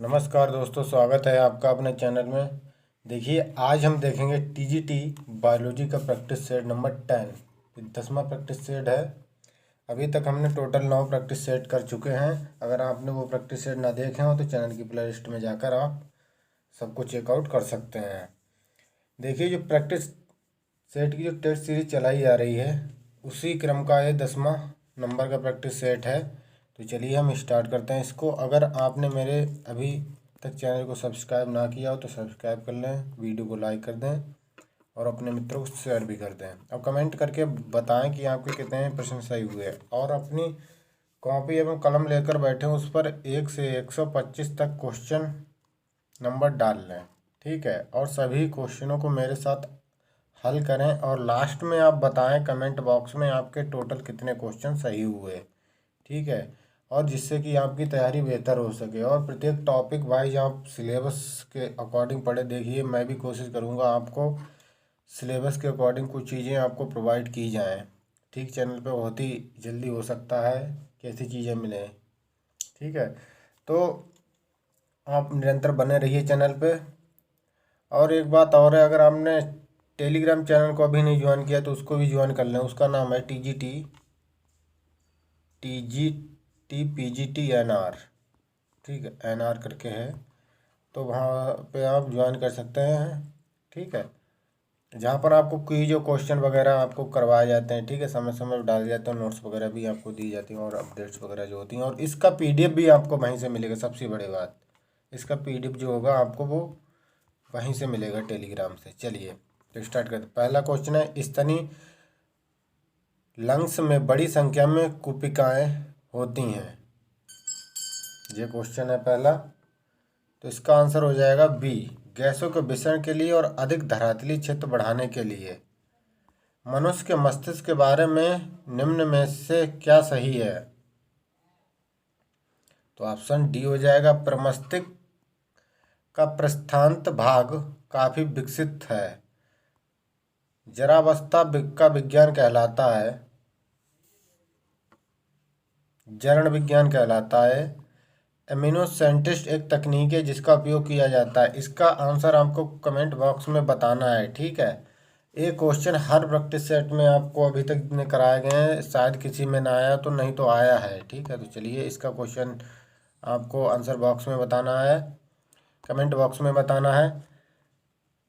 नमस्कार दोस्तों, स्वागत है आपका अपने चैनल में। देखिए, आज हम देखेंगे टीजीटी बायोलॉजी का प्रैक्टिस सेट नंबर 10। 10वां प्रैक्टिस सेट है। अभी तक हमने टोटल 9 प्रैक्टिस सेट कर चुके हैं। अगर आपने वो प्रैक्टिस सेट ना देखे हो तो चैनल की प्ले लिस्ट में जाकर आप सबको चेकआउट कर सकते हैं। देखिए, जो प्रैक्टिस सेट की जो टेस्ट सीरीज चलाई जा रही है उसी क्रम का ये 10वां नंबर का प्रैक्टिस सेट है। तो चलिए हम स्टार्ट करते हैं इसको। अगर आपने मेरे अभी तक चैनल को सब्सक्राइब ना किया हो तो सब्सक्राइब कर लें, वीडियो को लाइक कर दें और अपने मित्रों को शेयर भी कर दें। और कमेंट करके बताएं कि आपके कितने प्रश्न सही हुए और अपनी कॉपी एवं कलम लेकर बैठे उस पर 1 से 125 तक क्वेश्चन नंबर डाल लें। ठीक है, और सभी क्वेश्चनों को मेरे साथ हल करें और लास्ट में आप बताएं कमेंट बॉक्स में आपके टोटल कितने क्वेश्चन सही हुए। ठीक है, और जिससे कि आपकी तैयारी बेहतर हो सके और प्रत्येक टॉपिक वाइज आप सिलेबस के अकॉर्डिंग पढ़े। देखिए, मैं भी कोशिश करूँगा आपको सिलेबस के अकॉर्डिंग कुछ चीज़ें आपको प्रोवाइड की जाएँ। ठीक, चैनल पे बहुत ही जल्दी हो सकता है कि ऐसी चीज़ें मिलें। ठीक है, तो आप निरंतर बने रहिए चैनल पे। और एक बात और है, अगर आपने टेलीग्राम चैनल को अभी नहीं ज्वाइन किया तो उसको भी ज्वाइन कर लें। उसका नाम है TGT PGTNR। ठीक है, NR करके है, तो वहाँ पे आप ज्वाइन कर सकते हैं। ठीक है, जहाँ पर आपको क्विज और क्वेश्चन वगैरह आपको करवाए जाते हैं। ठीक है, समय समय पर डाले जाते हैं, नोट्स वगैरह भी आपको दी जाती हैं और अपडेट्स वगैरह जो होती हैं। और इसका PDF भी आपको वहीं से मिलेगा। सबसे बड़ी बात, इसका PDF जो होगा आपको वो वहीं से मिलेगा, टेलीग्राम से। चलिए तो स्टार्ट करते। पहला क्वेश्चन है, स्तनी लंग्स में बड़ी संख्या में कुपिकाएँ होती हैं। ये क्वेश्चन है पहला। तो इसका आंसर हो जाएगा बी, गैसों के विसरण के लिए और अधिक धरातली क्षेत्र बढ़ाने के लिए। मनुष्य के मस्तिष्क के बारे में निम्न में से क्या सही है? तो ऑप्शन डी हो जाएगा, प्रमस्तिष्क का प्रस्थांत भाग काफी विकसित है। जरावस्था का विज्ञान कहलाता है, जरण विज्ञान कहलाता है। एमिनोसेंटिस्ट एक तकनीक है जिसका उपयोग किया जाता है। इसका आंसर आपको कमेंट बॉक्स में बताना है। ठीक है, ये क्वेश्चन हर प्रैक्टिस सेट में आपको अभी तक जितने कराए गए हैं शायद किसी में ना आया तो नहीं तो आया है। ठीक है, तो चलिए इसका क्वेश्चन आपको आंसर बॉक्स में बताना है, कमेंट बॉक्स में बताना है।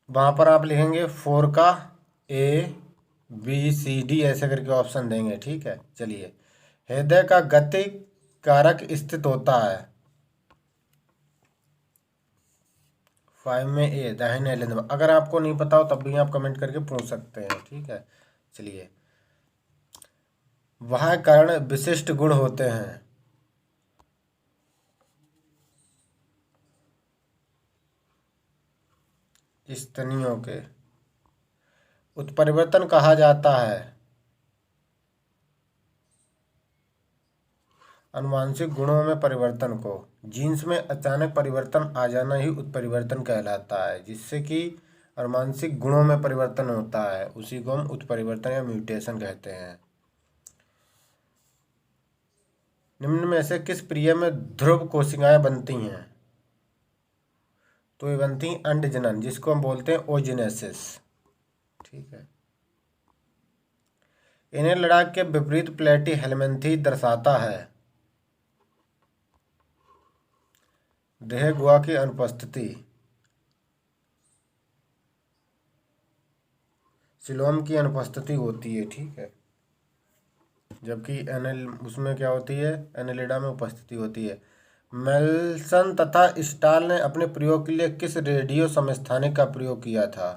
वहाँ पर आप लिखेंगे 4 का ABCD ऐसे करके ऑप्शन देंगे। ठीक है, चलिए। हृदय का गति कारक स्थित होता है 5 में ए, दाहिने लेंस में। अगर आपको नहीं पता हो तब भी आप कमेंट करके पूछ सकते हैं। ठीक है, चलिए। वह कारण विशिष्ट गुण होते हैं। स्तनियों के उत्परिवर्तन कहा जाता है। अनुवांशिक गुणों में परिवर्तन को जीन्स में अचानक परिवर्तन आ जाना ही उत्परिवर्तन कहलाता है, जिससे कि अनुवांशिक गुणों में परिवर्तन होता है उसी को हम उत्परिवर्तन या म्यूटेशन कहते हैं। निम्न में से किस क्रिया में ध्रुव कोशिकाएं बनती हैं? तो ये बनती हैं अंडजनन, जिसको हम बोलते हैं ओजेनेसिस। ठीक है, इन्हें लड़ाक के विपरीत प्लेटी हेलमिंथी दर्शाता है। देह गुहा की अनुपस्थिति, सिलोम की अनुपस्थिति होती है। ठीक है, जबकि एनएल उसमें क्या होती है, एनेलिडा में उपस्थिति होती है। मेल्सन तथा स्टाल ने अपने प्रयोग के लिए किस रेडियो समस्थानिक का प्रयोग किया था?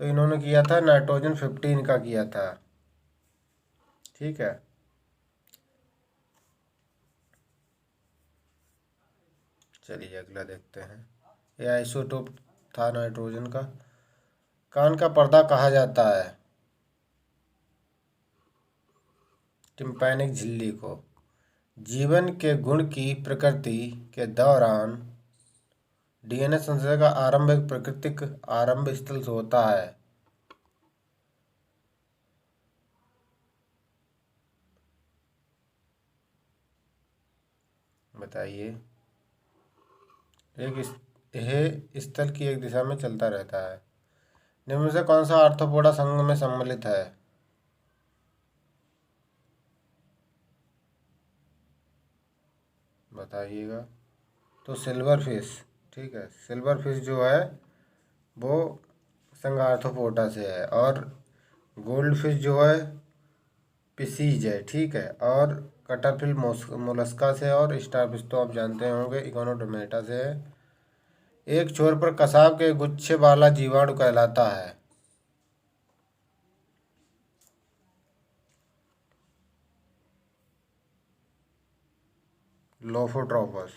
तो इन्होंने किया था नाइट्रोजन 15 का किया था। ठीक है, चलिए अगला देखते हैं। यह आइसोटोप था नाइट्रोजन का। कान का पर्दा कहा जाता है टिम्पैनिक झिल्ली को। जीवन के गुण की प्रकृति के दौरान DNA संश्लेषण का आरंभ एक प्राकृतिक आरंभ स्थल से होता है। बताइए। यह स्थल की एक दिशा में चलता रहता है। निम्न में से कौन सा आर्थ्रोपोडा संघ में सम्मिलित है? बताइएगा। तो सिल्वर फिश, ठीक है, सिल्वर फिश जो है वो संघ आर्थ्रोपोडा से है, और गोल्ड फिश जो है पिसीज है, ठीक है, और कटरफिल मोलस्का से, और स्टारफिश तो आप जानते होंगे इकोनोडर्मेटा से है। एक छोर पर कसाव के गुच्छे वाला जीवाणु कहलाता है। लोफोट्रोपस।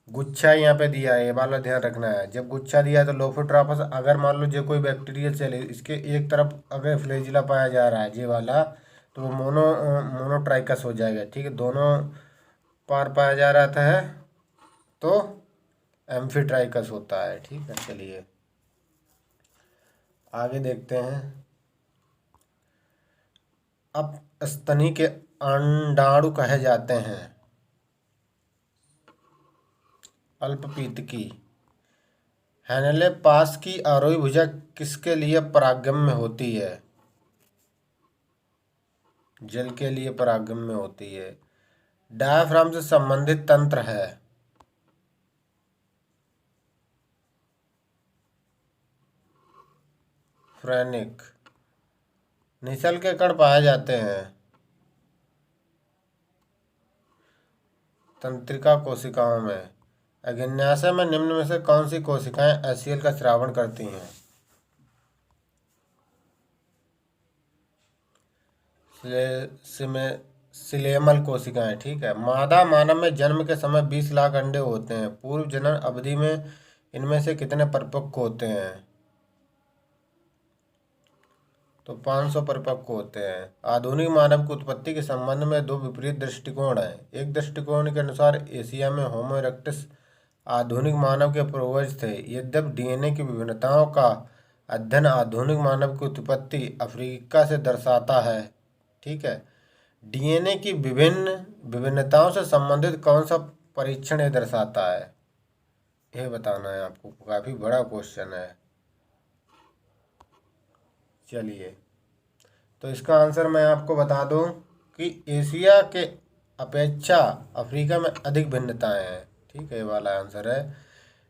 गुच्छा यहाँ पे दिया है, ये वाला ध्यान रखना है। जब गुच्छा दिया है तो लोफोट्रोपस, अगर मान लो जो कोई बैक्टीरियल सेल है इसके एक तरफ अगर फ्लैजिला पाया जा रहा है ये वाला, तो वो मोनोट्राइकस हो जाएगा, ठीक है। दोनों पार पाया जा रहा है तो एम्फीट्राइकस होता है, ठीक है। चलिए आगे देखते हैं। अपस्तनी के अंडाणु कहे जाते हैं। अल्पपीतकी। हेनले पास की आरोही भुजा किसके लिए परागम्य होती है? जल के लिए परागम्य होती है। डायाफ्राम से संबंधित तंत्र है। फ्रेनिक। निशल के कण पाए जाते हैं तंत्रिका कोशिकाओं में। अग्न्याशय में निम्न में से कौन सी कोशिकाएं HCl का स्रावण करती हैं? सिलेमल कोशिकाएं, ठीक है। मादा मानव में जन्म के समय 20 लाख अंडे होते हैं। पूर्व जनन अवधि में इनमें से कितने परिपक्व होते हैं? तो 500 परिपक्व होते हैं। आधुनिक मानव की उत्पत्ति के संबंध में दो विपरीत दृष्टिकोण हैं। एक दृष्टिकोण के अनुसार एशिया में होमो इरेक्टस आधुनिक मानव के पूर्वज थे। यद्यपि DNA की विभिन्नताओं का अध्ययन आधुनिक मानव की उत्पत्ति अफ्रीका से दर्शाता है, ठीक है। DNA की विभिन्न विभिन्नताओं से संबंधित कौन सा परीक्षण ये दर्शाता है? यह बताना है आपको, काफ़ी बड़ा क्वेश्चन है। चलिए, तो इसका आंसर मैं आपको बता दूं कि एशिया के अपेक्षा अफ्रीका में अधिक भिन्नताएं हैं, ठीक है, ये वाला आंसर है।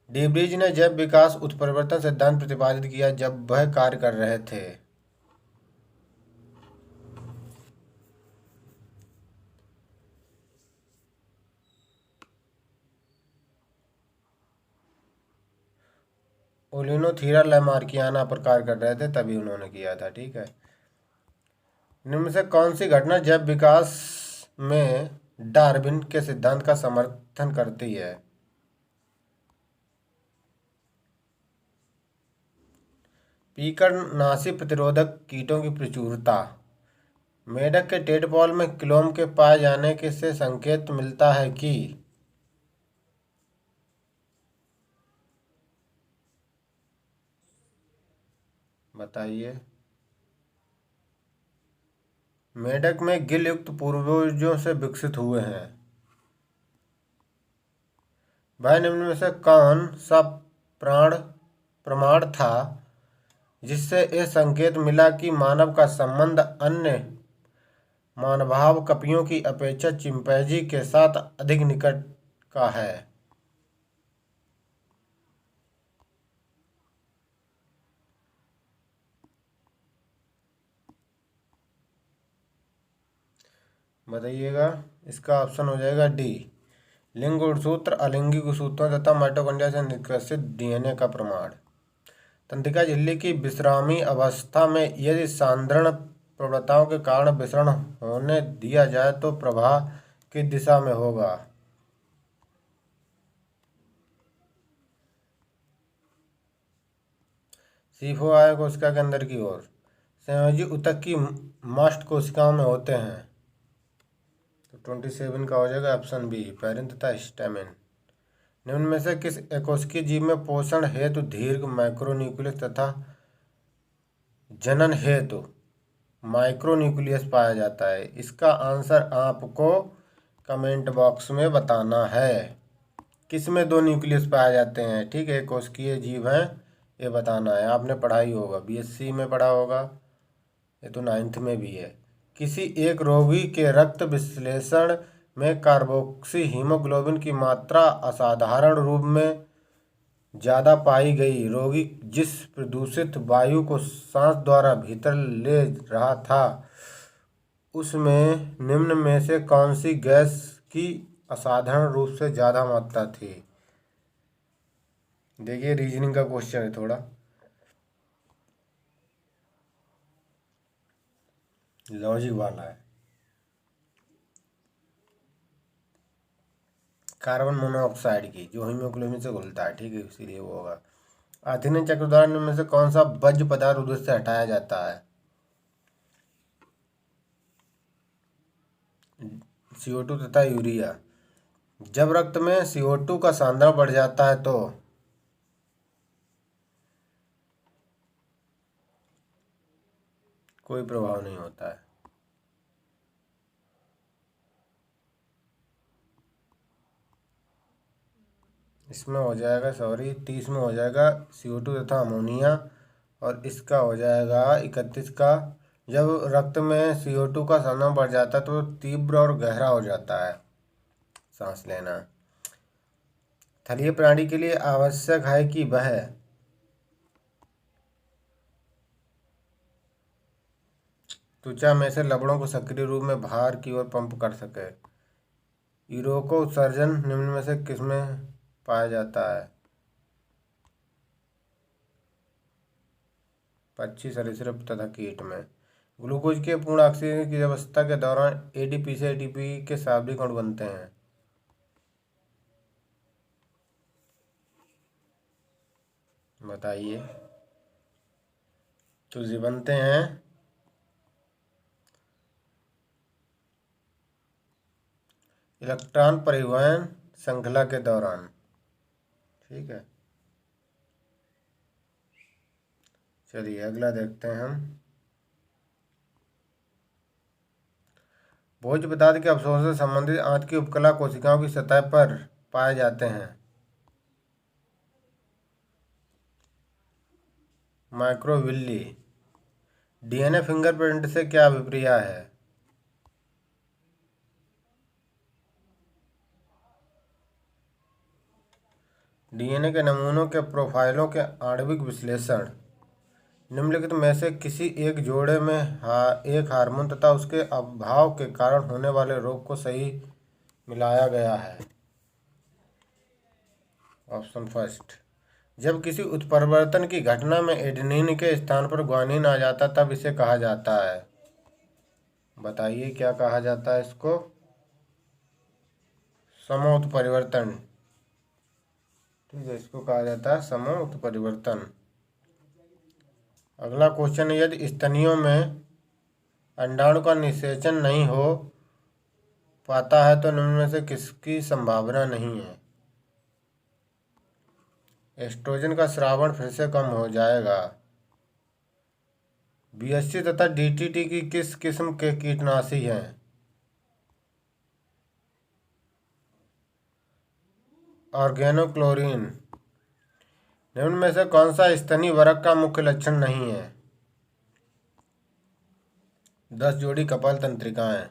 डीब्रीज ने जैव विकास उत्परिवर्तन सिद्धांत प्रतिपादित किया जब वह कार्य कर रहे थे। ओलिनोथीरा लैमार्कियाना पर कार्य कर रहे थे, तभी उन्होंने किया था, ठीक है। इनमें से कौन सी घटना जैव विकास में डार्विन के सिद्धांत का समर्थन करती है? पीकड़नाशी प्रतिरोधक कीटों की प्रचुरता। मेढक के टेडपॉल में क्लोम के पाए जाने के से संकेत मिलता है कि बताइए। मेढक में गिल युक्त पूर्वजों से विकसित हुए हैं। वह निम्न में से कौन सा प्रमाण था जिससे यह संकेत मिला कि मानव का संबंध अन्य मानवाव कपियों की अपेक्षा चिंपैंजी के साथ अधिक निकट का है? बताइएगा। इसका ऑप्शन हो जाएगा डी, लिंग गुणसूत्र, अलिंगी गुणसूत्रों तथा माइटोकॉन्ड्रिया से निष्कासित DNA का प्रमाण। तंत्रिका झिल्ली की विश्रामी अवस्था में यदि सांद्रण प्रवणताओं के कारण विसरण होने दिया जाए तो प्रवाह किस दिशा में होगा? C4 कोशिका के अंदर की ओर। संयोजी ऊतक की मास्ट कोशिकाओं में होते हैं। तो 27 का हो जाएगा ऑप्शन बी, पैरिन तथा स्टेमिन। निम्न में से किस एकोस्की जीव में पोषण हेतु दीर्घ मैक्रोन्यूक्लियस तथा जनन हेतु माइक्रोन्यूक्लियस पाया जाता है? इसका आंसर आपको कमेंट बॉक्स में बताना है। किस में 2 न्यूक्लियस पाए जाते हैं? ठीक है, कोशिकीय जीव हैं, ये बताना है। आपने पढ़ाई होगा, बीएससी में पढ़ा होगा, ये तो 9th में भी है। किसी एक रोगी के रक्त विश्लेषण में कार्बोक्सी हीमोग्लोबिन की मात्रा असाधारण रूप में ज़्यादा पाई गई। रोगी जिस प्रदूषित वायु को सांस द्वारा भीतर ले रहा था, उसमें निम्न में से कौन सी गैस की असाधारण रूप से ज़्यादा मात्रा थी? देखिए, रीजनिंग का क्वेश्चन है, थोड़ा लॉजिक वाला है। कार्बन मोनोऑक्साइड की, जो हीमोग्लोबिन से घुलता है, ठीक है, इसीलिए वो होगा। आधुनिक चक्र द्वारा निम्न में से कौन सा वर्ज्य पदार्थ उद्भिद से हटाया जाता है? CO2 तथा यूरिया। जब रक्त में CO2 का सांद्रण बढ़ जाता है तो कोई प्रभाव नहीं होता है। इसमें हो जाएगा, सॉरी, 30 में हो जाएगा CO2 तथा अमोनिया, और इसका हो जाएगा 31 का। जब रक्त में CO2 का सांद्रण बढ़ जाता है तो तीव्र और गहरा हो जाता है सांस लेना। थलीय प्राणी के लिए आवश्यक है कि वह त्वचा में से लवणों को सक्रिय रूप में बाहर की ओर पंप कर सके। यूरोको उत्सर्जन निम्न में से किसमें पाया जाता है? पक्षी, सरीसृप तथा कीट में। ग्लूकोज के पूर्ण ऑक्सीजन की अवस्था के दौरान एडीपी से एटीपी के शाब्दिक अणु बनते हैं। बताइए। तो ये बनते हैं इलेक्ट्रॉन परिवहन श्रृंखला के दौरान। ठीक है, चलिए अगला देखते हैं हम। भोज्य पदार्थ के अवशोषण से संबंधित आंत की उपकला कोशिकाओं की सतह पर पाए जाते हैं। माइक्रोविल्ली। डीएनए फिंगरप्रिंट से क्या अभिप्राय है? डीएनए के नमूनों के प्रोफाइलों के आणविक विश्लेषण। निम्नलिखित में से किसी एक जोड़े में एक हार्मोन तथा उसके अभाव के कारण होने वाले रोग को सही मिलाया गया है? Option first. जब किसी उत्परिवर्तन की घटना में एडेनिन के स्थान पर ग्वानिन आ जाता तब इसे कहा जाता है? बताइए, क्या कहा जाता है इसको? समोत्परिवर्तन। ठीक है, इसको कहा जाता है समोत्परिवर्तन। अगला क्वेश्चन है, यदि स्तनियों में अंडाणु का निषेचन नहीं हो पाता है तो निम्न में से किसकी संभावना नहीं है? एस्ट्रोजन का स्रावण फिर से कम हो जाएगा। बीएससी तथा डीटीटी की किस किस्म के कीटनाशी हैं? ऑर्गेनोक्लोरीन। निम्न में से कौन सा स्तनी वरक का मुख्य लक्षण नहीं है? 10 जोड़ी कपाल तंत्रिकाएं।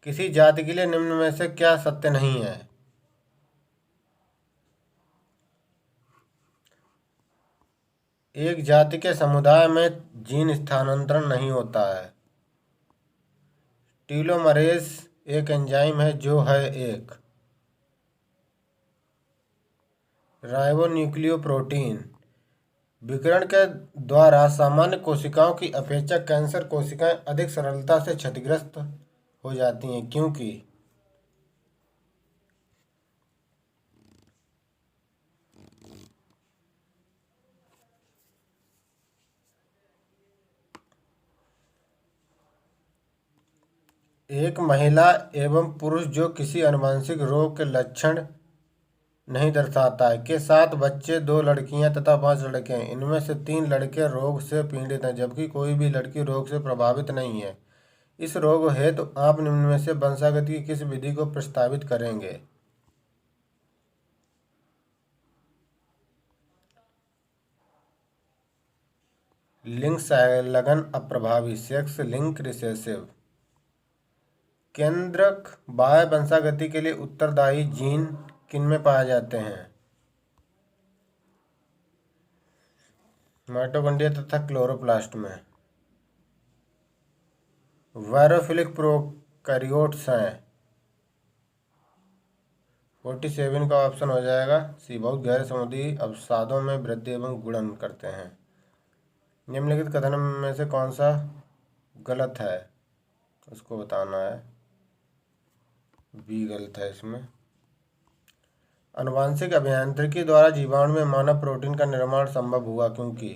किसी जाति के लिए निम्न में से क्या सत्य नहीं है? एक जाति के समुदाय में जीन स्थानांतरण नहीं होता है। टीलोमरेज एक एंजाइम है जो है एक राइबोन्यूक्लियोप्रोटीन। विकिरण के द्वारा सामान्य कोशिकाओं की अपेक्षा कैंसर कोशिकाएं अधिक सरलता से क्षतिग्रस्त हो जाती हैं, क्योंकि एक महिला एवं पुरुष जो किसी आनुवंशिक रोग के लक्षण नहीं दर्शाता है। के 7 बच्चे, 2 लड़कियां तथा 5 लड़के हैं। इनमें से 3 लड़के रोग से पीड़ित हैं जबकि कोई भी लड़की रोग से प्रभावित नहीं है। इस रोग हेतु तो आप निम्न में से वंशागति की किस विधि को प्रस्तावित करेंगे? लिंग संलग्न अप्रभावी, सेक्स लिंक रिसेसिव। केंद्रक बाह्य वंशागति के लिए उत्तरदायी जीन किनमें पाए जाते हैं? माइटोकॉन्ड्रिया तथा क्लोरोप्लास्ट में। वैरोफिलिक प्रोकैरियोट्स हैं। 47 का ऑप्शन हो जाएगा सी। बहुत गहरे समुद्री अवसादों में वृद्धि एवं गुणन करते हैं। निम्नलिखित कथन में से कौन सा गलत है उसको बताना है। बी गलत है इसमें। आनुवांशिक अभियांत्रिकी द्वारा जीवाणु में मानव प्रोटीन का निर्माण संभव हुआ क्योंकि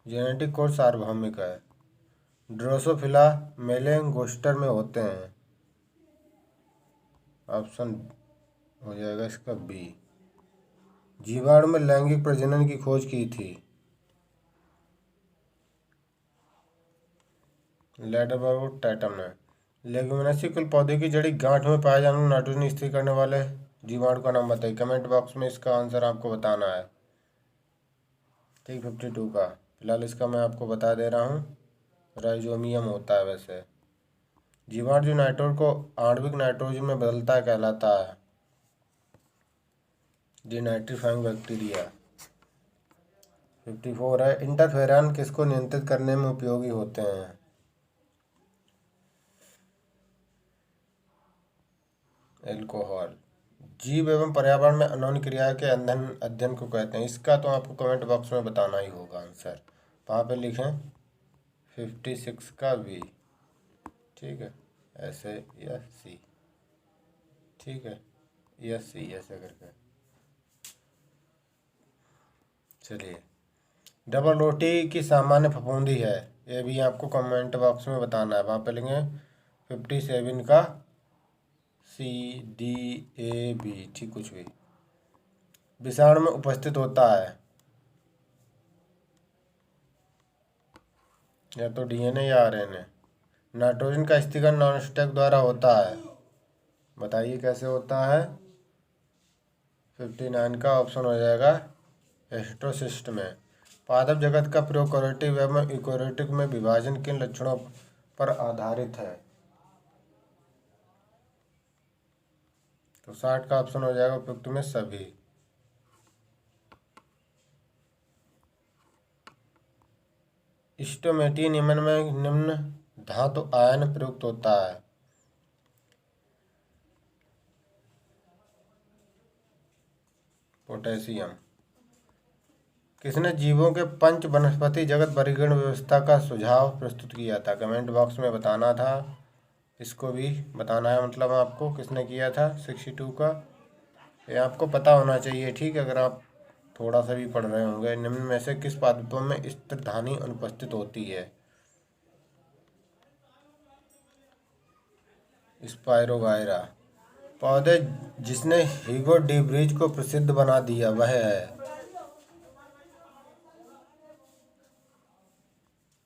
जेनेटिक कोड सार्वभौमिक है। ड्रोसोफिला मेलेंगोस्टर में होते हैं। ऑप्शन हो जाएगा इसका बी। जीवाणु में लैंगिक प्रजनन की खोज की थी। लेडरबर्ग टैटम ने। लेगुमिनेसी कुल पौधे की जड़ी गांठ में पाए जाने वाले नाइट्रोजन स्थिर करने वाले जीवाणु का नाम बताइए। कमेंट बॉक्स में इसका आंसर आपको बताना है। ठीक, 52 का। फिलहाल इसका मैं आपको बता दे रहा हूँ, राइजोमियम होता है। वैसे जीवाणु जो नाइट्रोजन को आणविक नाइट्रोजन में बदलता है कहलाता है डिनाइट्रीफाइंग बैक्टीरिया। 54 है। इंटरफेरॉन किसको नियंत्रित करने में उपयोगी होते हैं? एल्कोहल। जीव एवं पर्यावरण में अनोनी क्रिया के अध्ययन को कहते हैं। इसका तो आपको कमेंट बॉक्स में बताना ही होगा आंसर। वहाँ पे लिखें 56 का बी। ठीक है, ऐसे या सी। ठीक है, या सी ऐसे करके। चलिए, डबल रोटी की सामान्य फफूंदी है। ये भी आपको कमेंट बॉक्स में बताना है। वहाँ पे लिखेंगे 57 का सी, डी, ए, बी। ठीक, कुछ भी विषाणु में उपस्थित होता है, या तो डीएनए या आरएनए। नाइट्रोजन का स्थिरीकरण नॉनस्टेक द्वारा होता है। बताइए कैसे होता है? 59 का ऑप्शन हो जाएगा एस्ट्रोसिस्ट में। पादप जगत का प्रोकैरियोटिक एवं यूकैरियोटिक में विभाजन किन लक्षणों पर आधारित है? तो 60 का ऑप्शन हो जाएगा उपयुक्त में सभी। स्टोमेटिन निम्न में निम्न धातु आयन प्रयुक्त होता है। पोटेशियम। किसने जीवों के पंच वनस्पति जगत वर्गीकरण व्यवस्था का सुझाव प्रस्तुत किया था? कमेंट बॉक्स में बताना था। इसको भी बताना है, मतलब आपको किसने किया था 62 का। ये आपको पता होना चाहिए, ठीक है, अगर आप थोड़ा सा भी पढ़ रहे होंगे। निम्न में से किस पादपों में स्थिरधानी अनुपस्थित होती है? स्पाइरोगायरा। पौधे जिसने ह्यूगो डी ब्रिज को प्रसिद्ध बना दिया वह है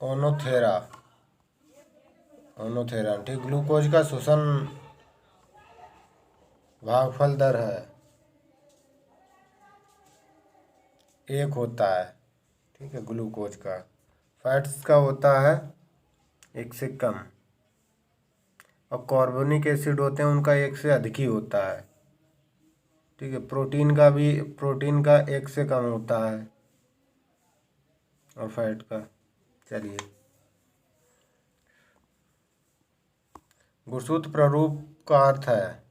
ओनोथेरा। ओनोथेरा। ठीक, ग्लूकोज का शोषण भागफल दर है 1 होता है। ठीक है, ग्लूकोज का। फैट्स का होता है 1 से कम, और कार्बोनिक एसिड होते हैं उनका 1 से अधिक ही होता है। ठीक है, प्रोटीन का 1 से कम होता है, और फैट का। चलिए, गुणसूत्र प्रारूप का अर्थ है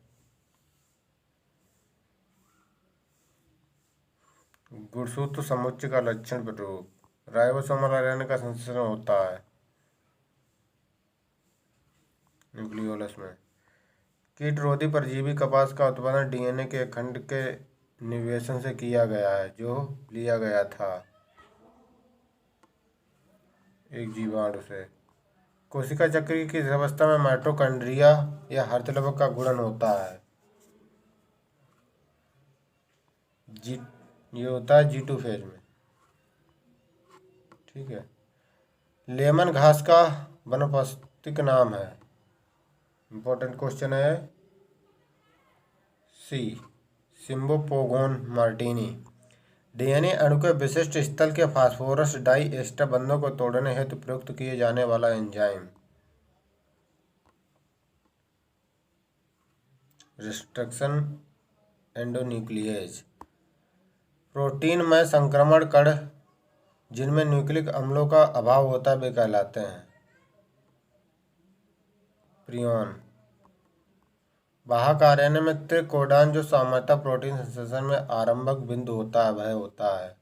गुणसूत्र समुच्चय का लक्षण प्रारूप। राइबोसोमल आरएनए का संश्लेषण होता है न्यूक्लियोलस में। कीटरोधी परजीवी कपास का उत्पादन डीएनए के एक खंड के निवेशन से किया गया है जो लिया गया था एक जीवाणु से। कोशिका चक्र की किस अवस्था में माइटोकॉन्ड्रिया या हृदय का गुणन होता है? जी, ये होता है G2 फेज में। ठीक है। लेमन घास का वानस्पतिक नाम है। इंपॉर्टेंट क्वेश्चन है। सी, सिम्बोपोगोन मार्टिनी। डीएनए अणु के विशिष्ट स्थल के फास्फोरस डाई एस्टर बंधों को तोड़ने हेतु प्रयुक्त किए जाने वाला एंजाइम। Restriction endonuclease. प्रोटीन में संक्रमण कण जिनमें न्यूक्लिक अम्लों का अभाव होता है वे कहलाते हैं प्रियन। वाहक आरएनए में त्रिकोडान जो सामान्यतः प्रोटीन संश्लेषण में आरंभक बिंदु होता है वह होता है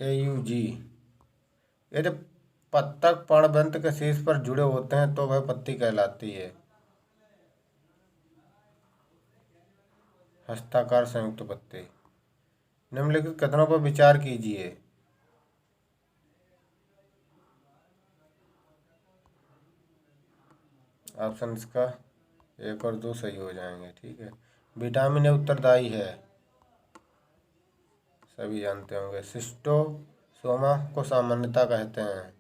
AUG। यदि पत्तक पर्णवृंत के शीर्ष पर जुड़े होते हैं तो वह पत्ती कहलाती है हस्ताकार संयुक्त पत्ती। निम्नलिखित कथनों पर विचार कीजिए। ऑप्शन इसका 1 और 2 सही हो जाएंगे। ठीक है। विटामिन ए उत्तरदायी है, सभी जानते होंगे। सिस्टोसोमा को सामान्यता कहते हैं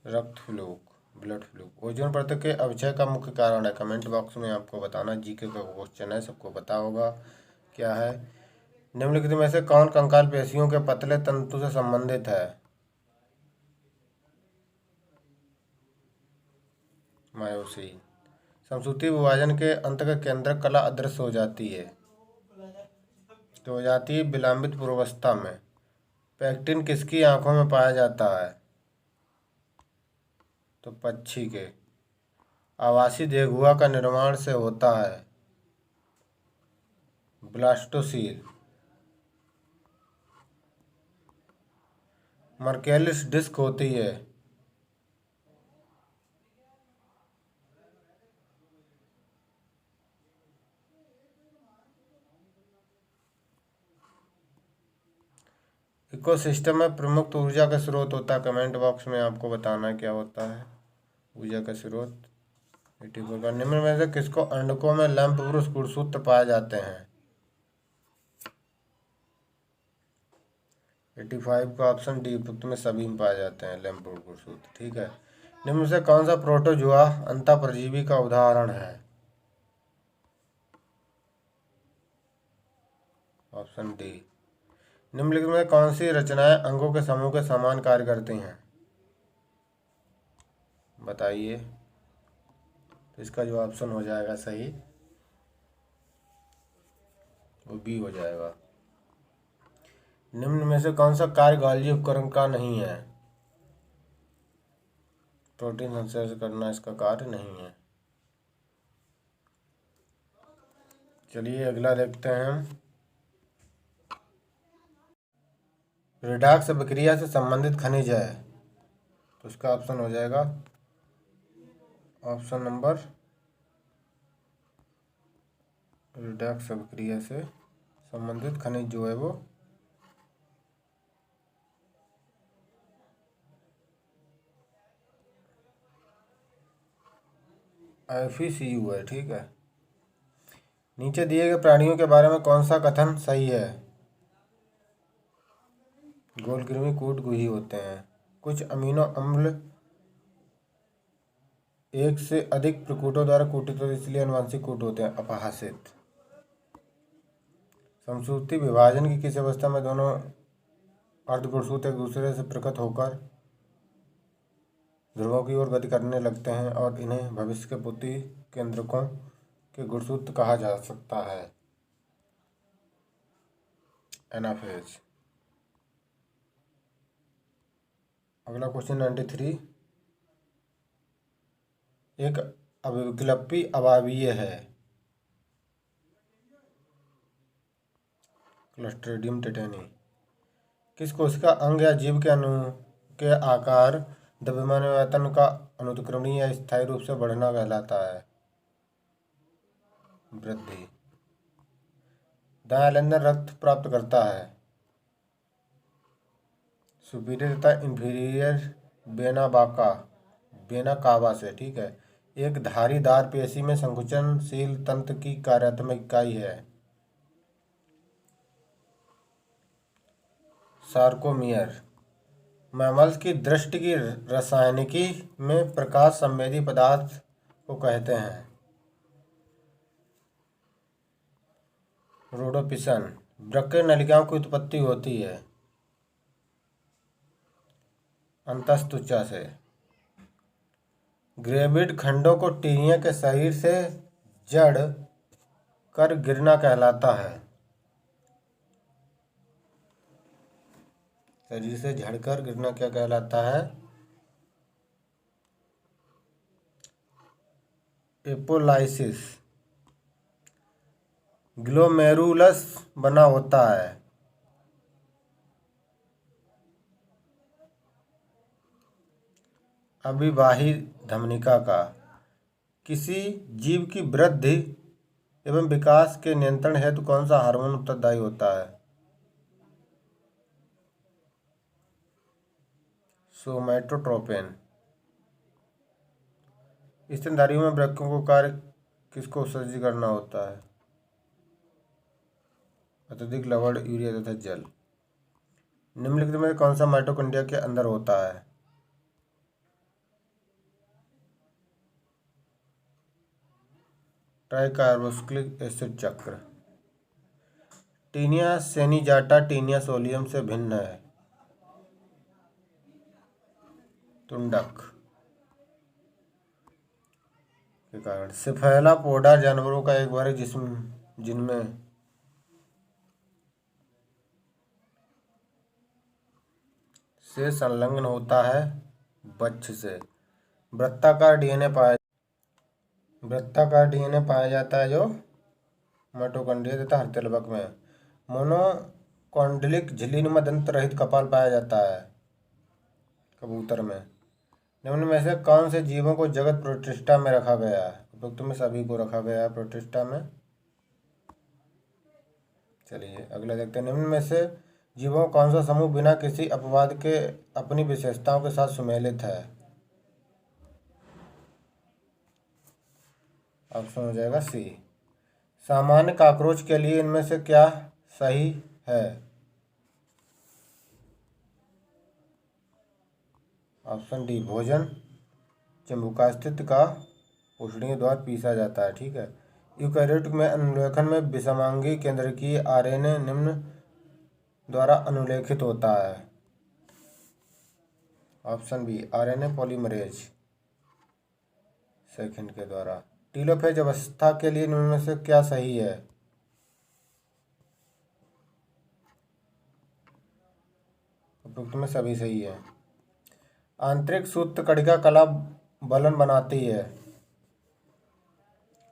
रक्त फ्लूक, ब्लड फ्लूक। ओजोन परत के अवक्षय का मुख्य कारण है, कमेंट बॉक्स में आपको बताना। जीके का क्वेश्चन है, सबको पता होगा क्या है। निम्नलिखित में से कौन कंकाल पेशियों के पतले तंतु से संबंधित है? मायोसिन। समसूत्री विभाजन के अंत के केंद्रक कला अदृश्य हो जाती है, तो हो जाती है विलंबित पूर्वावस्था में। पैक्टिन किसकी आंखों में पाया जाता है? तो पक्षी के। आवासीय देहगुहा का निर्माण से होता है ब्लास्टोसील। मर्केलिस डिस्क होती है इकोसिस्टम में प्रमुख ऊर्जा का स्रोत होता है, कमेंट बॉक्स में आपको बताना क्या होता है ऊर्जा का स्रोत। 84 का। निम्न में से किसको अंडकों में लैंप पुरुष गुणसूत्र पाए जाते हैं? 85 का ऑप्शन डी, उपयुक्त में सभी में पाए जाते हैं लैंप पुरुष गुणसूत्र। ठीक है। निम्न से कौन सा प्रोटोजुआ अंतःपरजीवी का उदाहरण है? Option D. निम्नलिखित में कौन सी रचनाएं अंगों के समूह के समान कार्य करती हैं? बताइए। तो इसका जो ऑप्शन हो जाएगा सही वो बी हो जाएगा। निम्न में से कौन सा कार्य गोल्जी उपकरण का नहीं है? प्रोटीन संश्लेषण करना इसका कार्य नहीं है। चलिए अगला देखते हैं हम। रिडॉक्स अभिक्रिया से संबंधित खनिज है, तो इसका ऑप्शन हो जाएगा ऑप्शन नंबर, रिडॉक्स अभिक्रिया से संबंधित खनिज जो है वो FeCu है। ठीक है। नीचे दिए गए प्राणियों के बारे में कौन सा कथन सही है? गोलकृमि कूटगुही होते हैं। कुछ अमीनो अम्ल एक से अधिक प्रकूटों द्वारा कूटित होते इसलिए अनुवांशिक कूट होते हैं अपहासित। समसूत्री विभाजन की किस अवस्था में दोनों अर्धगुणसूत्र एक दूसरे से पृथक होकर ध्रुवों की ओर गति करने लगते हैं और इन्हें भविष्य के पुत्री केंद्रकों के गुणसूत्र कहा जा सकता है? एनाफेज। अगला क्वेश्चन 93। एक अभिविकल्पी अवायवीय है क्लस्ट्रिडियम टेटेनी। किस कोशिका अंग या जीव के अणु के आकार द्रव्यमान में आयतन का अनुत्क्रमणीय या स्थायी रूप से बढ़ना कहलाता है? वृद्धि। दायां एलेंदर रक्त प्राप्त करता है। सुपीरियर तथा इंफीरियर वेना कावा से, ठीक है। एक धारीदार पेशी में संकुचनशील तंत्र की कार्यात्मक इकाई है। सार्कोमियर। मैमल्स की दृष्टि की रासायनिकी में प्रकाश संवेदी पदार्थ को कहते हैं। रोडोपिसन। वृक्क नलिकाओं की उत्पत्ति होती है अंतस्तुचा से। ग्रेविड खंडों को टीनिया के शरीर से जड़ कर गिरना कहलाता है। शरीर से झड़कर गिरना क्या कहलाता है? एपोलाइसिस। ग्लोमेरुलस बना होता है। अविवाही धमनिका का। किसी जीव की वृद्धि एवं विकास के नियंत्रण हेतु कौन सा हार्मोन उत्तरदायी होता है? सोमैटोट्रोपिन। स्तनधारियों में वृक्कों को कार्य किसको उत्सर्जित करना होता है? अत्यधिक लवण, यूरिया तथा जल। निम्नलिखित में कौन सा माइटोकॉन्ड्रिया के अंदर होता है? ट्राइकार्बोक्सिलिक एसिड चक्र। टीनिया सेनीजाटा टीनिया सोलियम से भिन्न है। तुंडक के कारण। सेफैलोपोडा जानवरों का एक वर्ग जिनमें से संलग्न होता है वृक्ष से। वृत्ताकार डीएनए पाया जाता है जो माइटोकॉन्ड्रिया तथा हृदयलवक में। मोनोकॉन्ड्रिक झिल्लीनुमा दंत रहित कपाल पाया जाता है कबूतर में। निम्न में से कौन से जीवों को जगत प्रतिष्ठा में रखा गया है? उपरोक्त में सभी को रखा गया है प्रतिष्ठा में। चलिए अगला देखते हैं। निम्न में से जीवों कौन सा समूह बिना किसी अपवाद के अपनी विशेषताओं के साथ सुमेलित है? ऑप्शन हो जाएगा सी। सामान्य कॉकरोच के लिए इनमें से क्या सही है? Option D. भोजन चंबुकास्थित का पोषणीय द्वार पीसा जाता है, ठीक है। यूकैरियोट में अनुलेखन में विषमांगी केंद्रकीय आरएनए निम्न द्वारा अनुलेखित होता है। Option B. RNA polymerase second के द्वारा। टीलोफेज अवस्था के लिए निम्न में से क्या सही है? उपरोक्त में सभी सही है। आंतरिक सूत्र कणिका कला बलन बनाती है,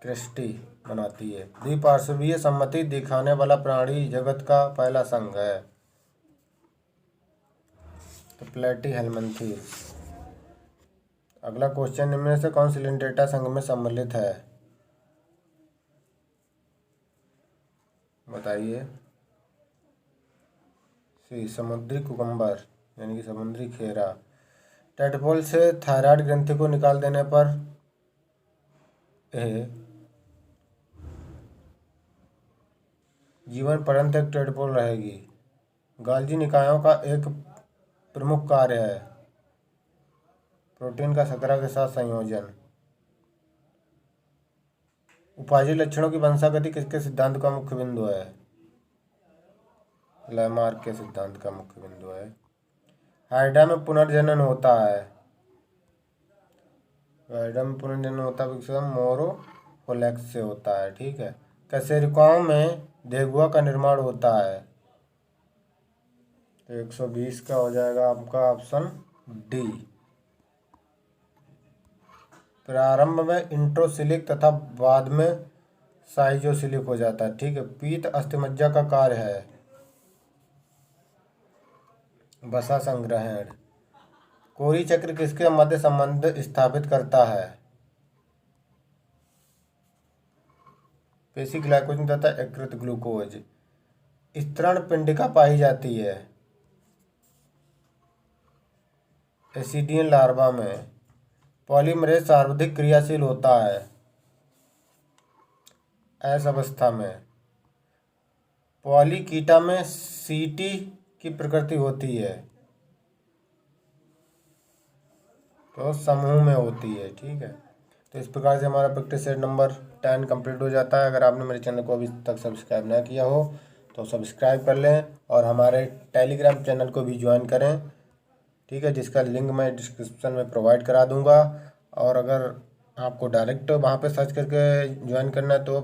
क्रिस्टी बनाती है। द्विपार्श्वीय सम्मति दिखाने वाला प्राणी जगत का पहला संघ है, तो प्लेटीहेल्मिन्थेस। अगला क्वेश्चन। निम्न में से कौन सिलिंड्रेटा संघ में सम्मिलित है? बताइए। सी। समुद्री कुकम्बर यानी कि समुद्री खेरा। टेडपोल से थायराइड ग्रंथि को निकाल देने पर जीवन पर्यंत एक टेडपोल रहेगी। गाल्जी निकायों का एक प्रमुख कार्य है प्रोटीन का शर्करा के साथ संयोजन। उपाधि लक्षणों की वंशागति किसके सिद्धांत का मुख्य बिंदु है? लैमार्क के सिद्धांत का मुख्य बिंदु है। हाइड्रा में पुनर्जनन होता है। हाइड्रा में पुनर्जनन होता है मोरोफोलेक्स से होता है, ठीक है। कशेरुकाओं में देगुआ का निर्माण होता है, तो 120 का हो जाएगा आपका ऑप्शन डी। प्रारंभ में इंट्रोसिलिक तथा बाद में साइजोसिलिक हो जाता है, ठीक है। पीत अस्थिमज्जा का कार्य है वसा संग्रहण। कोरी चक्र किसके मध्य संबंध स्थापित करता है? पेशी ग्लाइकोजन तथा एकृत ग्लूकोज। स्तरण पिंडिका पाई जाती है। एसिडियन लार्वा में पॉलीमरेज सर्वाधिक क्रियाशील होता है। एस अवस्था में पॉलीकीटा में सीटी की प्रकृति होती है, तो समूह में होती है। ठीक है, तो इस प्रकार से हमारा प्रैक्टिस सेट नंबर 10 कंप्लीट हो जाता है। अगर आपने मेरे चैनल को अभी तक सब्सक्राइब ना किया हो तो सब्सक्राइब कर लें और हमारे टेलीग्राम चैनल को भी ज्वाइन करें। ठीक है, जिसका लिंक मैं डिस्क्रिप्शन में प्रोवाइड करा दूंगा। और अगर आपको डायरेक्ट वहाँ पे सर्च करके ज्वाइन करना है तो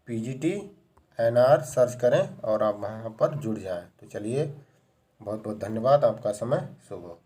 टीजीटी एनआर सर्च करें और आप वहाँ पर जुड़ जाएं। तो चलिए, बहुत बहुत धन्यवाद, आपका समय शुभ हो।